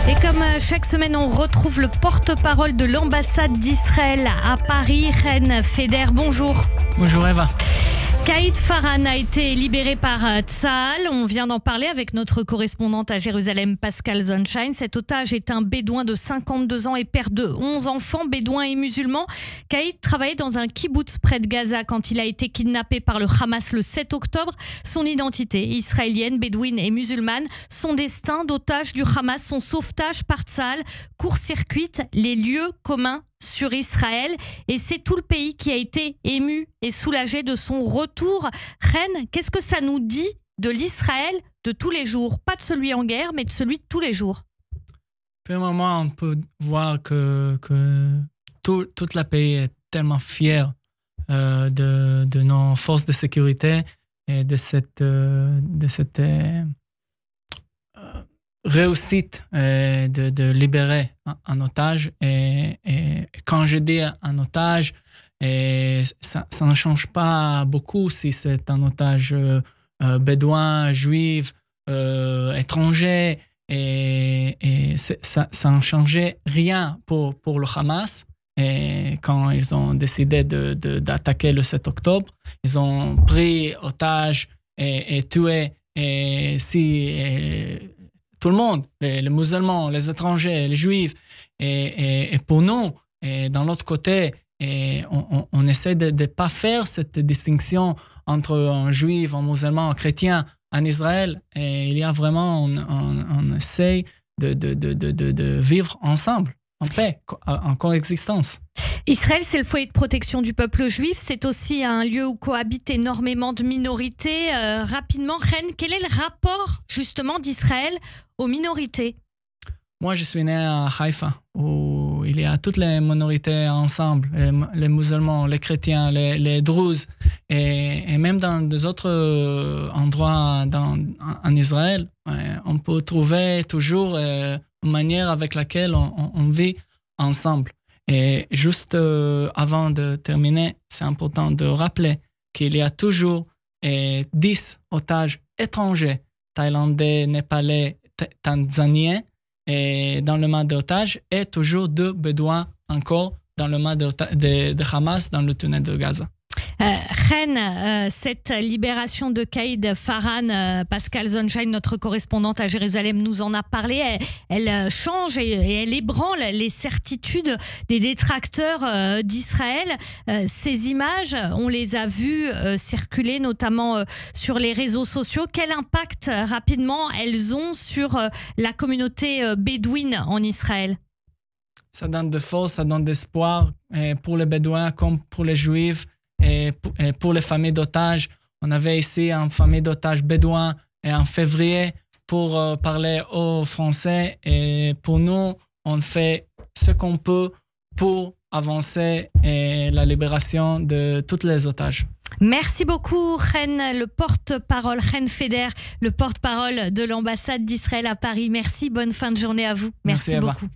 Et comme chaque semaine, on retrouve le porte-parole de l'ambassade d'Israël à Paris, Chen Feder. Bonjour. Bonjour Eva. Kaïd Farhan a été libéré par Tsahal. On vient d'en parler avec notre correspondante à Jérusalem, Pascal Zonshine. Cet otage est un bédouin de 52 ans et père de 11 enfants, bédouins et musulmans. Kaïd travaillait dans un kibboutz près de Gaza quand il a été kidnappé par le Hamas le 7 octobre. Son identité, israélienne, bédouine et musulmane. Son destin d'otage du Hamas, son sauvetage par Tsahal, court-circuite les lieux communs sur Israël, et c'est tout le pays qui a été ému et soulagé de son retour. Chen, qu'est-ce que ça nous dit de l'Israël de tous les jours? Pas de celui en guerre, mais de celui de tous les jours. Pour le moment, on peut voir que tout le pays est tellement fier de nos forces de sécurité et de cette réussite de libérer un otage. Et quand je dis un otage, ça ne change pas beaucoup si c'est un otage bédouin, juif, étranger. Et ça n'a changé rien pour le Hamas. Et quand ils ont décidé d'attaquer le 7 octobre, ils ont pris otage et tué tout le monde, les musulmans, les étrangers, les juifs. Et pour nous, et dans l'autre côté, on essaie de ne pas faire cette distinction entre un juif, un musulman, un chrétien en Israël. Et il y a vraiment, on essaie de vivre ensemble, en paix, en coexistence. Israël, c'est le foyer de protection du peuple juif. C'est aussi un lieu où cohabitent énormément de minorités. Rapidement, Chen, quel est le rapport justement d'Israël aux minorités? Moi, je suis né à Haïfa, où il y a toutes les minorités ensemble, les musulmans, les chrétiens, les druzes, et même dans des autres endroits en Israël, on peut trouver toujours une manière avec laquelle on vit ensemble. Et juste avant de terminer, c'est important de rappeler qu'il y a toujours 10 otages étrangers, thaïlandais, népalais, tanzaniens, et dans le camp d'otages, et toujours 2 bédouins encore dans le camp de Hamas dans le tunnel de Gaza. Chen, cette libération de Kaïd Farhan, Pascal Zonshine, notre correspondante à Jérusalem, nous en a parlé. Elle change et elle ébranle les certitudes des détracteurs d'Israël. Ces images, on les a vues circuler notamment sur les réseaux sociaux. Quel impact rapidement elles ont sur la communauté bédouine en Israël? Ça donne de force, ça donne d'espoir pour les bédouins comme pour les juifs. Et pour les familles d'otages, on avait ici une famille d'otages bédouins en février pour parler aux Français. Et pour nous, on fait ce qu'on peut pour avancer la libération de tous les otages. Merci beaucoup, Chen, le porte-parole, Chen Feder, le porte-parole de l'ambassade d'Israël à Paris. Merci, bonne fin de journée à vous. Merci beaucoup.